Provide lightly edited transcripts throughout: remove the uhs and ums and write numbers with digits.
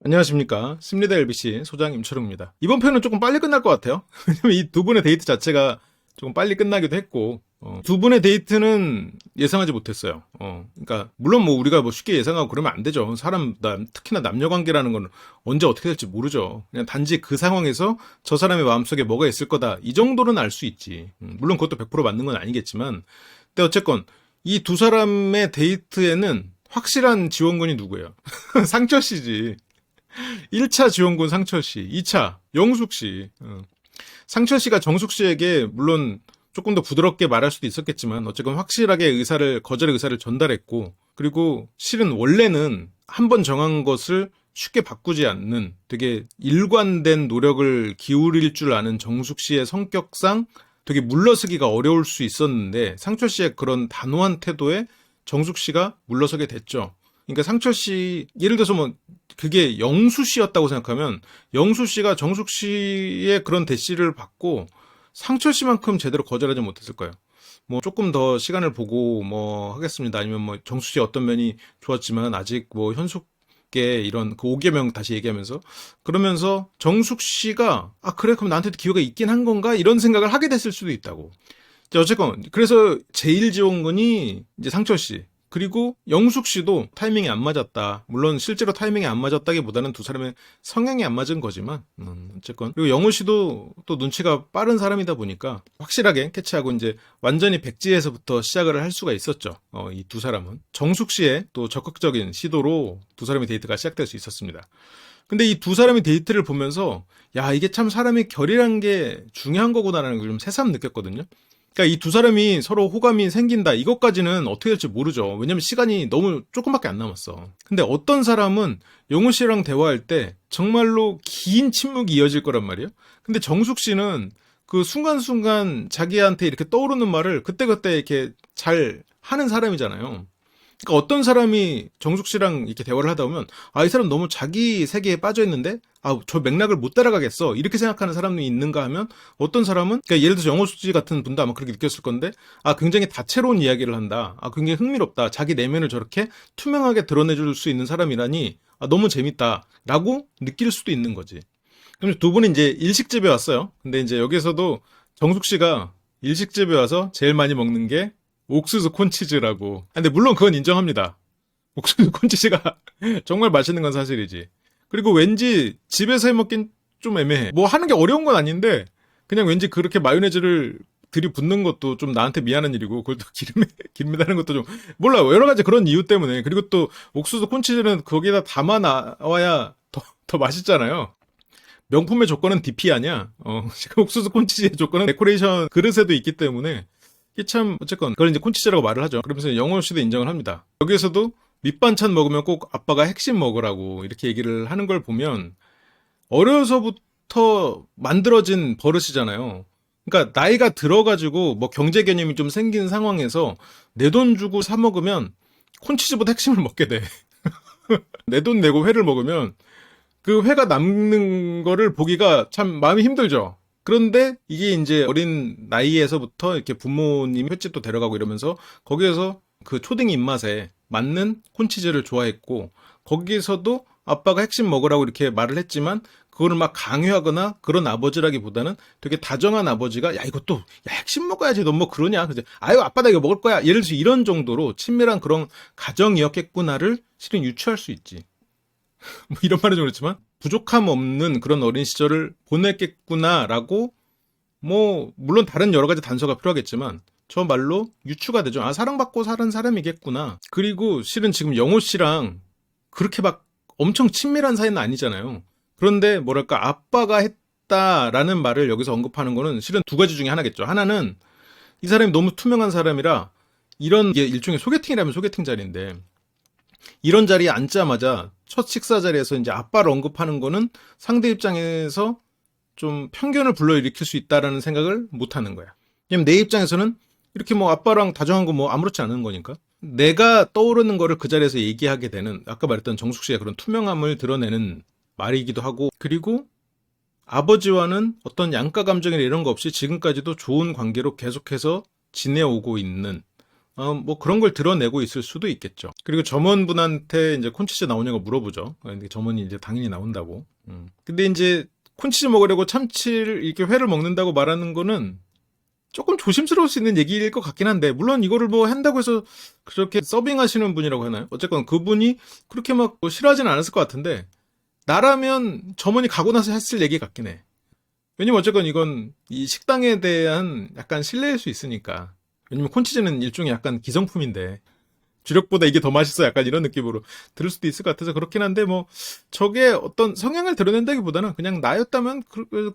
안녕하십니까. 심리대 LBC 소장 임철웅입니다. 이번 편은 조금 빨리 끝날 것 같아요. 왜냐면 이 두 분의 데이트 자체가 조금 빨리 끝나기도 했고, 두 분의 데이트는 예상하지 못했어요. 그러니까, 물론 뭐 우리가 뭐 쉽게 예상하고 그러면 안 되죠. 특히나 남녀 관계라는 건 언제 어떻게 될지 모르죠. 그냥 단지 그 상황에서 저 사람의 마음속에 뭐가 있을 거다. 이 정도는 알 수 있지. 물론 그것도 100% 맞는 건 아니겠지만, 근데 어쨌건 이 두 사람의 데이트에는 확실한 지원군이 누구예요? 상철 씨지. 1차 지원군 상철 씨, 2차 영숙 씨. 상철 씨가 정숙 씨에게 물론 조금 더 부드럽게 말할 수도 있었겠지만 어쨌건 확실하게 거절의 의사를 전달했고, 그리고 실은 원래는 한 번 정한 것을 쉽게 바꾸지 않는 되게 일관된 노력을 기울일 줄 아는 정숙 씨의 성격상 되게 물러서기가 어려울 수 있었는데, 상철 씨의 그런 단호한 태도에 정숙 씨가 물러서게 됐죠. 그러니까 상철 씨, 예를 들어서 뭐 그게 영수 씨였다고 생각하면 영수 씨가 정숙 씨의 그런 대시를 받고 상철 씨만큼 제대로 거절하지 못했을 거예요. 뭐 조금 더 시간을 보고 뭐 하겠습니다. 아니면 뭐 정숙 씨의 어떤 면이 좋았지만 아직 뭐 현숙의 이런 그 5개명 다시 얘기하면서, 그러면서 정숙 씨가 아 그래 그럼 나한테도 기회가 있긴 한 건가 이런 생각을 하게 됐을 수도 있다고. 이제 어쨌건 그래서 제1지원군이 이제 상철 씨, 그리고 영숙 씨도 타이밍이 안 맞았다. 물론 실제로 타이밍이 안 맞았다기보다는 두 사람의 성향이 안 맞은 거지만, 어쨌건. 그리고 영우 씨도 또 눈치가 빠른 사람이다 보니까 확실하게 캐치하고 이제 완전히 백지에서부터 시작을 할 수가 있었죠. 이 두 사람은 정숙 씨의 또 적극적인 시도로 두 사람의 데이트가 시작될 수 있었습니다. 근데 이 두 사람의 데이트를 보면서 야 이게 참 사람의 결이라는 게 중요한 거구나라는 걸 좀 새삼 느꼈거든요. 그러니까 이 두 사람이 서로 호감이 생긴다 이것까지는 어떻게 될지 모르죠. 왜냐면 시간이 너무 조금밖에 안 남았어. 근데 어떤 사람은 영우 씨랑 대화할 때 정말로 긴 침묵이 이어질 거란 말이에요. 근데 정숙 씨는 그 순간순간 자기한테 이렇게 떠오르는 말을 그때그때 이렇게 잘 하는 사람이잖아요. 그러니까 어떤 사람이 정숙 씨랑 이렇게 대화를 하다 보면 아, 이 사람 너무 자기 세계에 빠져 있는데 아, 저 맥락을 못 따라가겠어 이렇게 생각하는 사람이 있는가 하면, 어떤 사람은 그러니까 예를 들어서 영호수 씨 같은 분도 아마 그렇게 느꼈을 건데 아, 굉장히 다채로운 이야기를 한다. 아, 굉장히 흥미롭다. 자기 내면을 저렇게 투명하게 드러내줄 수 있는 사람이라니 아, 너무 재밌다라고 느낄 수도 있는 거지. 그럼 두 분이 이제 일식집에 왔어요. 근데 이제 여기서도 정숙 씨가 일식집에 와서 제일 많이 먹는 게 옥수수 콘치즈라고. 근데 물론 그건 인정합니다. 옥수수 콘치즈가 정말 맛있는 건 사실이지. 그리고 왠지 집에서 해 먹긴 좀 애매해. 뭐 하는 게 어려운 건 아닌데 그냥 왠지 그렇게 마요네즈를 들이붓는 것도 좀 나한테 미안한 일이고, 그걸 또 기름에 다는 것도 좀 몰라. 여러 가지 그런 이유 때문에. 그리고 또 옥수수 콘치즈는 거기다 담아 나와야 더 맛있잖아요. 명품의 조건은 DP 아니야. 옥수수 콘치즈의 조건은 데코레이션 그릇에도 있기 때문에 이게 참 어쨌건 그걸 이제 콘치즈라고 말을 하죠. 그러면서 영호 씨도 인정을 합니다. 여기에서도 밑반찬 먹으면 꼭 아빠가 핵심 먹으라고 이렇게 얘기를 하는 걸 보면 어려서부터 만들어진 버릇이잖아요. 그러니까 나이가 들어가지고 뭐 경제 개념이 좀 생긴 상황에서 내 돈 주고 사 먹으면 콘치즈보다 핵심을 먹게 돼. 내 돈 내고 회를 먹으면 그 회가 남는 거를 보기가 참 마음이 힘들죠. 그런데 이게 이제 어린 나이에서부터 이렇게 부모님 횟집도 데려가고 이러면서 거기에서 그 초딩 입맛에 맞는 콘치즈를 좋아했고, 거기에서도 아빠가 핵심 먹으라고 이렇게 말을 했지만 그거를 막 강요하거나 그런 아버지라기보다는 되게 다정한 아버지가 야 이것도 야 핵심 먹어야지 너 뭐 그러냐, 그래서 아유 아빠 나 이거 먹을 거야, 예를 들어서 이런 정도로 친밀한 그런 가정이었겠구나를 실은 유추할 수 있지. 뭐 이런 말은 좀 그렇지만 부족함 없는 그런 어린 시절을 보냈겠구나라고, 뭐 물론 다른 여러 가지 단서가 필요하겠지만 저 말로 유추가 되죠. 아, 사랑받고 살은 사람이겠구나. 그리고 실은 지금 영호 씨랑 그렇게 막 엄청 친밀한 사이는 아니잖아요. 그런데 뭐랄까 아빠가 했다라는 말을 여기서 언급하는 거는 실은 두 가지 중에 하나겠죠. 하나는 이 사람이 너무 투명한 사람이라, 이런 게 일종의 소개팅이라면 소개팅 자리인데 이런 자리에 앉자마자 첫 식사 자리에서 이제 아빠를 언급하는 거는 상대 입장에서 좀 편견을 불러일으킬 수 있다라는 생각을 못 하는 거야. 왜냐면 내 입장에서는 이렇게 뭐 아빠랑 다정한 거 뭐 아무렇지 않은 거니까. 내가 떠오르는 거를 그 자리에서 얘기하게 되는, 아까 말했던 정숙 씨의 그런 투명함을 드러내는 말이기도 하고, 그리고 아버지와는 어떤 양가 감정이나 이런 거 없이 지금까지도 좋은 관계로 계속해서 지내오고 있는 뭐 그런 걸 드러내고 있을 수도 있겠죠. 그리고 점원분한테 이제 콘치즈 나오냐고 물어보죠. 근데 점원이 이제 당연히 나온다고. 근데 이제 콘치즈 먹으려고 참치를 이렇게 회를 먹는다고 말하는 거는 조금 조심스러울 수 있는 얘기일 것 같긴 한데, 물론 이거를 뭐 한다고 해서 그렇게 서빙하시는 분이라고 하나요? 어쨌건 그분이 그렇게 막 싫어하지는 않았을 것 같은데, 나라면 점원이 가고 나서 했을 얘기 같긴 해. 왜냐면 어쨌건 이건 이 식당에 대한 약간 신뢰일 수 있으니까. 왜냐면 콘치즈는 일종의 약간 기성품인데, 주력보다 이게 더 맛있어 약간 이런 느낌으로 들을 수도 있을 것 같아서 그렇긴 한데, 뭐 저게 어떤 성향을 드러낸다기보다는 그냥 나였다면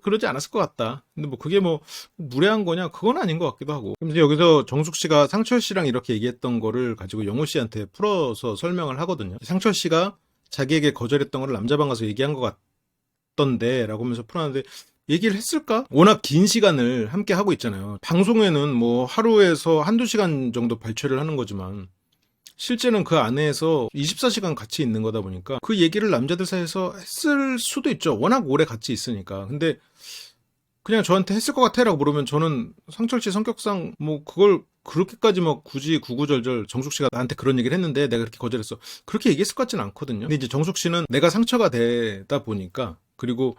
그러지 않았을 것 같다. 근데 뭐 그게 뭐 무례한 거냐, 그건 아닌 것 같기도 하고. 그래서 여기서 정숙 씨가 상철 씨랑 이렇게 얘기했던 거를 가지고 영호 씨한테 풀어서 설명을 하거든요. 상철 씨가 자기에게 거절했던 거를 남자방 가서 얘기한 것 같던데 라고 하면서 풀었는데, 얘기를 했을까? 워낙 긴 시간을 함께 하고 있잖아요. 방송에는 뭐 하루에서 한두 시간 정도 발췌를 하는 거지만, 실제는 그 안에서 24시간 같이 있는 거다 보니까 그 얘기를 남자들 사이에서 했을 수도 있죠. 워낙 오래 같이 있으니까. 근데 그냥 저한테 했을 것 같아 라고 물으면, 저는 상철 씨 성격상 뭐 그걸 그렇게까지 막 굳이 구구절절 정숙 씨가 나한테 그런 얘기를 했는데 내가 그렇게 거절했어, 그렇게 얘기했을 것 같지는 않거든요. 근데 이제 정숙 씨는 내가 상처가 되다 보니까, 그리고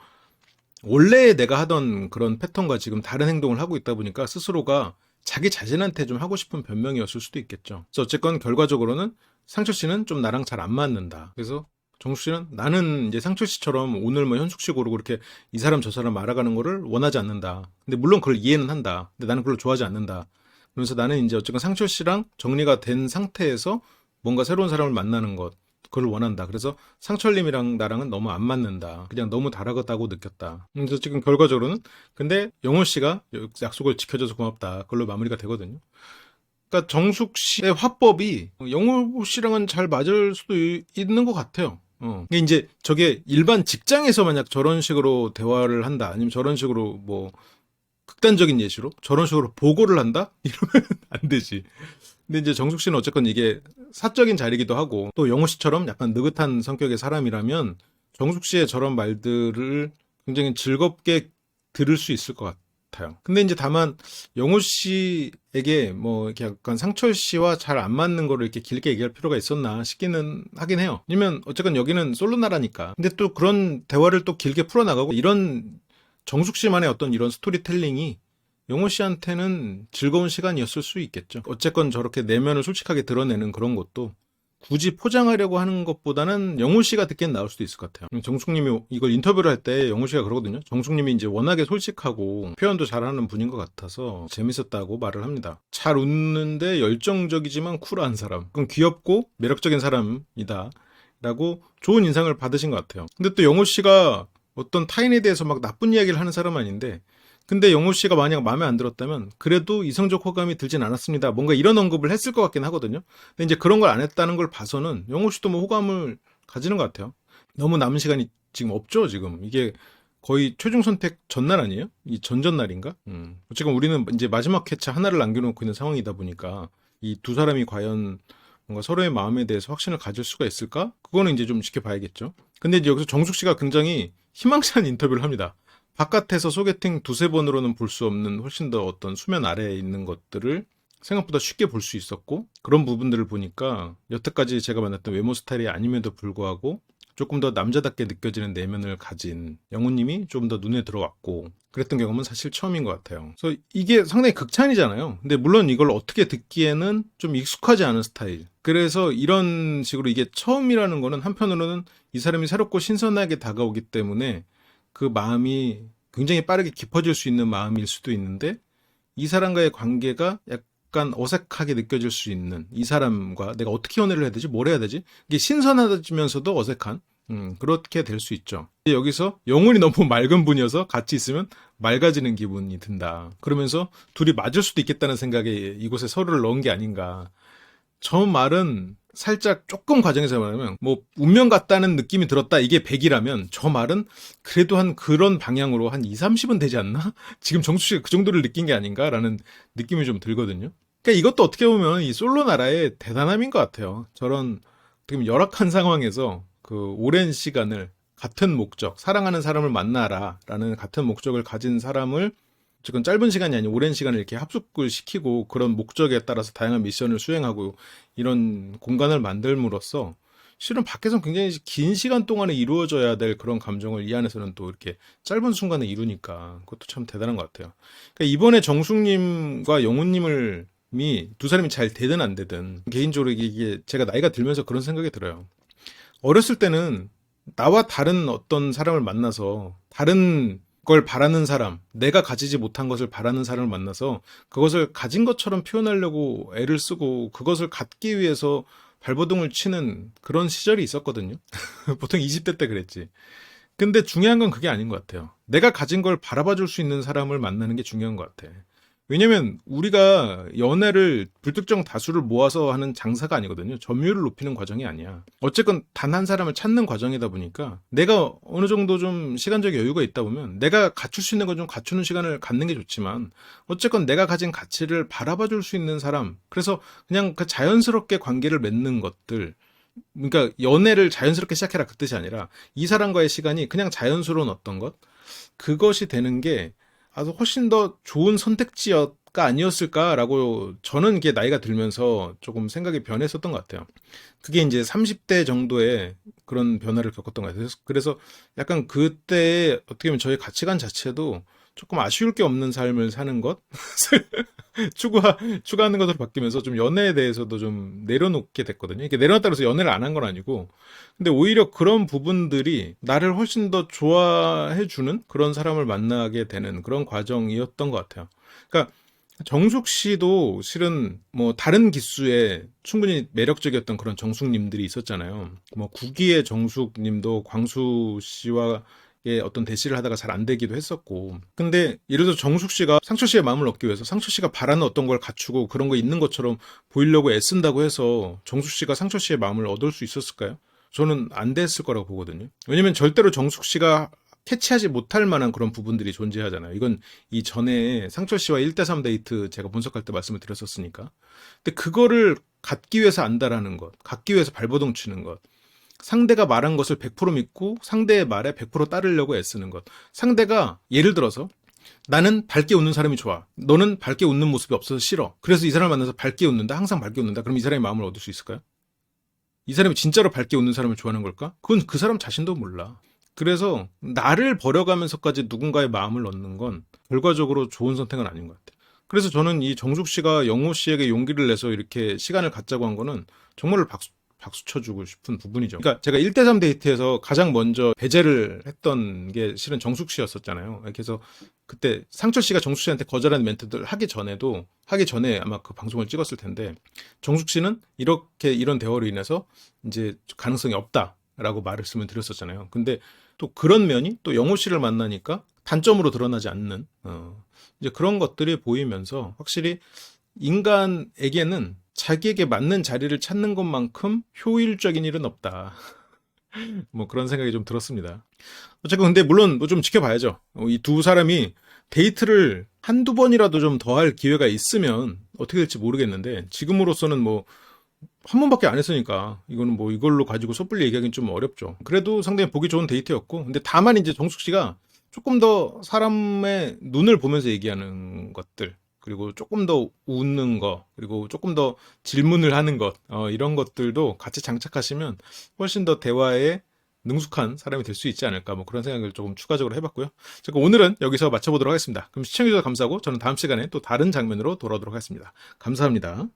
원래 내가 하던 그런 패턴과 지금 다른 행동을 하고 있다 보니까 스스로가 자기 자신한테 좀 하고 싶은 변명이었을 수도 있겠죠. 그래서 어쨌건 결과적으로는 상철 씨는 좀 나랑 잘 안 맞는다. 그래서 정숙 씨는 나는 이제 상철 씨처럼 오늘 뭐 현숙 씨 고르고 그렇게 이 사람 저 사람 알아가는 거를 원하지 않는다. 근데 물론 그걸 이해는 한다. 근데 나는 그걸 좋아하지 않는다. 그러면서 나는 이제 어쨌건 상철 씨랑 정리가 된 상태에서 뭔가 새로운 사람을 만나는 것, 그걸 원한다. 그래서 상철님이랑 나랑은 너무 안 맞는다. 그냥 너무 다르다고 느꼈다. 그래서 지금 결과적으로는, 근데 영호 씨가 약속을 지켜줘서 고맙다, 그걸로 마무리가 되거든요. 그러니까 정숙 씨의 화법이 영호 씨랑은 잘 맞을 수도 있는 것 같아요. 근데 이제 저게 일반 직장에서 만약 저런 식으로 대화를 한다, 아니면 저런 식으로 뭐 극단적인 예시로 저런 식으로 보고를 한다? 이러면 안 되지. 근데 이제 정숙 씨는 어쨌건 이게 사적인 자리이기도 하고, 또 영호 씨처럼 약간 느긋한 성격의 사람이라면 정숙 씨의 저런 말들을 굉장히 즐겁게 들을 수 있을 것 같아요. 근데 이제 다만 영호 씨에게 뭐 이렇게 약간 상철 씨와 잘 안 맞는 거를 이렇게 길게 얘기할 필요가 있었나 싶기는 하긴 해요. 아니면 어쨌건 여기는 솔로 나라니까. 근데 또 그런 대화를 또 길게 풀어나가고, 이런 정숙 씨만의 어떤 이런 스토리텔링이 영호 씨한테는 즐거운 시간이었을 수 있겠죠. 어쨌건 저렇게 내면을 솔직하게 드러내는 그런 것도 굳이 포장하려고 하는 것보다는 영호 씨가 듣기엔 나을 수도 있을 것 같아요. 정숙님이 이걸 인터뷰를 할 때 영호 씨가 그러거든요. 정숙님이 이제 워낙에 솔직하고 표현도 잘하는 분인 것 같아서 재밌었다고 말을 합니다. 잘 웃는데 열정적이지만 쿨한 사람. 그럼 귀엽고 매력적인 사람이다 라고 좋은 인상을 받으신 것 같아요. 근데 또 영호 씨가 어떤 타인에 대해서 막 나쁜 이야기를 하는 사람은 아닌데, 근데 영호 씨가 만약 마음에 안 들었다면 그래도 이성적 호감이 들진 않았습니다, 뭔가 이런 언급을 했을 것 같긴 하거든요. 근데 이제 그런 걸 안 했다는 걸 봐서는 영호 씨도 뭐 호감을 가지는 것 같아요. 너무 남은 시간이 지금 없죠. 지금 이게 거의 최종 선택 전날 아니에요? 이 전전날인가? 어쨌든 우리는 이제 마지막 회차 하나를 남겨놓고 있는 상황이다 보니까 이 두 사람이 과연 뭔가 서로의 마음에 대해서 확신을 가질 수가 있을까? 그거는 이제 좀 지켜봐야겠죠. 근데 이제 여기서 정숙 씨가 굉장히 희망찬 인터뷰를 합니다. 바깥에서 소개팅 두세 번으로는 볼 수 없는 훨씬 더 어떤 수면 아래에 있는 것들을 생각보다 쉽게 볼 수 있었고, 그런 부분들을 보니까 여태까지 제가 만났던 외모 스타일이 아님에도 불구하고 조금 더 남자답게 느껴지는 내면을 가진 영우님이 좀 더 눈에 들어왔고, 그랬던 경험은 사실 처음인 것 같아요. 그래서 이게 상당히 극찬이잖아요. 근데 물론 이걸 어떻게 듣기에는 좀 익숙하지 않은 스타일. 그래서 이런 식으로 이게 처음이라는 거는 한편으로는 이 사람이 새롭고 신선하게 다가오기 때문에 그 마음이 굉장히 빠르게 깊어질 수 있는 마음일 수도 있는데, 이 사람과의 관계가 약간 어색하게 느껴질 수 있는, 이 사람과 내가 어떻게 연애를 해야 되지? 뭘 해야 되지? 이게 신선하면서도 어색한, 그렇게 될 수 있죠. 여기서 영혼이 너무 맑은 분이어서 같이 있으면 맑아지는 기분이 든다. 그러면서 둘이 맞을 수도 있겠다는 생각에 이곳에 서로를 넣은 게 아닌가. 저 말은 살짝 조금 과정에서 말하면 뭐 운명 같다는 느낌이 들었다, 이게 100이라면 저 말은 그래도 한 그런 방향으로 한 2, 30은 되지 않나? 지금 정수 씨가 그 정도를 느낀 게 아닌가라는 느낌이 좀 들거든요. 그러니까 이것도 어떻게 보면 이 솔로 나라의 대단함인 것 같아요. 저런 어떻게 보면 열악한 상황에서 그 오랜 시간을 같은 목적, 사랑하는 사람을 만나라 라는 같은 목적을 가진 사람을 어쨌건 짧은 시간이 아닌 오랜 시간을 이렇게 합숙을 시키고 그런 목적에 따라서 다양한 미션을 수행하고 이런 공간을 만들므로써 실은 밖에서 굉장히 긴 시간 동안에 이루어져야 될 그런 감정을 이 안에서는 또 이렇게 짧은 순간에 이루니까 그것도 참 대단한 것 같아요. 그러니까 이번에 정숙님과 영훈님을 두 사람이 잘 되든 안 되든 개인적으로 이게 제가 나이가 들면서 그런 생각이 들어요. 어렸을 때는 나와 다른 어떤 사람을 만나서 다른 걸 바라는 사람, 내가 가지지 못한 것을 바라는 사람을 만나서 그것을 가진 것처럼 표현하려고 애를 쓰고 그것을 갖기 위해서 발버둥을 치는 그런 시절이 있었거든요. 보통 20대 때 그랬지. 근데 중요한 건 그게 아닌 것 같아요. 내가 가진 걸 바라봐 줄 수 있는 사람을 만나는 게 중요한 것 같아. 왜냐면 우리가 연애를 불특정 다수를 모아서 하는 장사가 아니거든요. 점유율을 높이는 과정이 아니야. 어쨌건 단 한 사람을 찾는 과정이다 보니까 내가 어느 정도 좀 시간적 여유가 있다 보면 내가 갖출 수 있는 건 좀 갖추는 시간을 갖는 게 좋지만 어쨌건 내가 가진 가치를 바라봐 줄 수 있는 사람, 그래서 그냥 그 자연스럽게 관계를 맺는 것들, 그러니까 연애를 자연스럽게 시작해라 그 뜻이 아니라 이 사람과의 시간이 그냥 자연스러운 어떤 것, 그것이 되는 게 아주 훨씬 더 좋은 선택지가 아니었을까라고 저는 이게 나이가 들면서 조금 생각이 변했었던 것 같아요. 그게 이제 30대 정도의 그런 변화를 겪었던 것 같아요. 그래서 약간 그때 어떻게 보면 저의 가치관 자체도 조금 아쉬울 게 없는 삶을 사는 것 추구하는 것으로 바뀌면서 좀 연애에 대해서도 좀 내려놓게 됐거든요. 이게 내려놨다고 해서 연애를 안 한 건 아니고, 근데 오히려 그런 부분들이 나를 훨씬 더 좋아해주는 그런 사람을 만나게 되는 그런 과정이었던 것 같아요. 그러니까 정숙 씨도 실은 뭐 다른 기수에 충분히 매력적이었던 그런 정숙님들이 있었잖아요. 뭐 구기의 정숙님도 광수 씨와 어떤 대시를 하다가 잘 안 되기도 했었고. 근데 예를 들어서 정숙 씨가 상철 씨의 마음을 얻기 위해서 상철 씨가 바라는 어떤 걸 갖추고 그런 거 있는 것처럼 보이려고 애쓴다고 해서 정숙 씨가 상철 씨의 마음을 얻을 수 있었을까요? 저는 안 됐을 거라고 보거든요. 왜냐면 절대로 정숙 씨가 캐치하지 못할 만한 그런 부분들이 존재하잖아요. 이건 이전에 상철 씨와 1대3 데이트 제가 분석할 때 말씀을 드렸었으니까. 근데 그거를 갖기 위해서 안다라는 것, 갖기 위해서 발버둥 치는 것, 상대가 말한 것을 100% 믿고 상대의 말에 100% 따르려고 애쓰는 것. 상대가 예를 들어서 나는 밝게 웃는 사람이 좋아. 너는 밝게 웃는 모습이 없어서 싫어. 그래서 이 사람을 만나서 밝게 웃는다. 항상 밝게 웃는다. 그럼 이 사람의 마음을 얻을 수 있을까요? 이 사람이 진짜로 밝게 웃는 사람을 좋아하는 걸까? 그건 그 사람 자신도 몰라. 그래서 나를 버려가면서까지 누군가의 마음을 얻는 건 결과적으로 좋은 선택은 아닌 것 같아요. 그래서 저는 이 정숙 씨가 영호 씨에게 용기를 내서 이렇게 시간을 갖자고 한 거는 정말로 박수 쳐주고 싶은 부분이죠. 그러니까 제가 1대3 데이트에서 가장 먼저 배제를 했던 게 실은 정숙 씨였었잖아요. 그래서 그때 상철 씨가 정숙 씨한테 거절하는 멘트들 하기 전에 아마 그 방송을 찍었을 텐데, 정숙 씨는 이런 대화로 인해서 이제 가능성이 없다라고 말씀을 드렸었잖아요. 근데 또 그런 면이 또 영호 씨를 만나니까 단점으로 드러나지 않는 이제 그런 것들이 보이면서 확실히 인간에게는 자기에게 맞는 자리를 찾는 것만큼 효율적인 일은 없다. 뭐 그런 생각이 좀 들었습니다. 어쨌건 근데 물론 뭐 좀 지켜봐야죠. 이 두 사람이 데이트를 한두 번이라도 좀 더 할 기회가 있으면 어떻게 될지 모르겠는데, 지금으로서는 뭐 한 번밖에 안 했으니까 이거는 뭐 이걸로 가지고 섣불리 얘기하기는 좀 어렵죠. 그래도 상당히 보기 좋은 데이트였고, 근데 다만 이제 정숙 씨가 조금 더 사람의 눈을 보면서 얘기하는 것들, 그리고 조금 더 웃는 거, 그리고 조금 더 질문을 하는 것, 이런 것들도 같이 장착하시면 훨씬 더 대화에 능숙한 사람이 될 수 있지 않을까, 뭐 그런 생각을 조금 추가적으로 해봤고요. 제가 오늘은 여기서 마쳐보도록 하겠습니다. 그럼 시청해주셔서 감사하고 저는 다음 시간에 또 다른 장면으로 돌아오도록 하겠습니다. 감사합니다.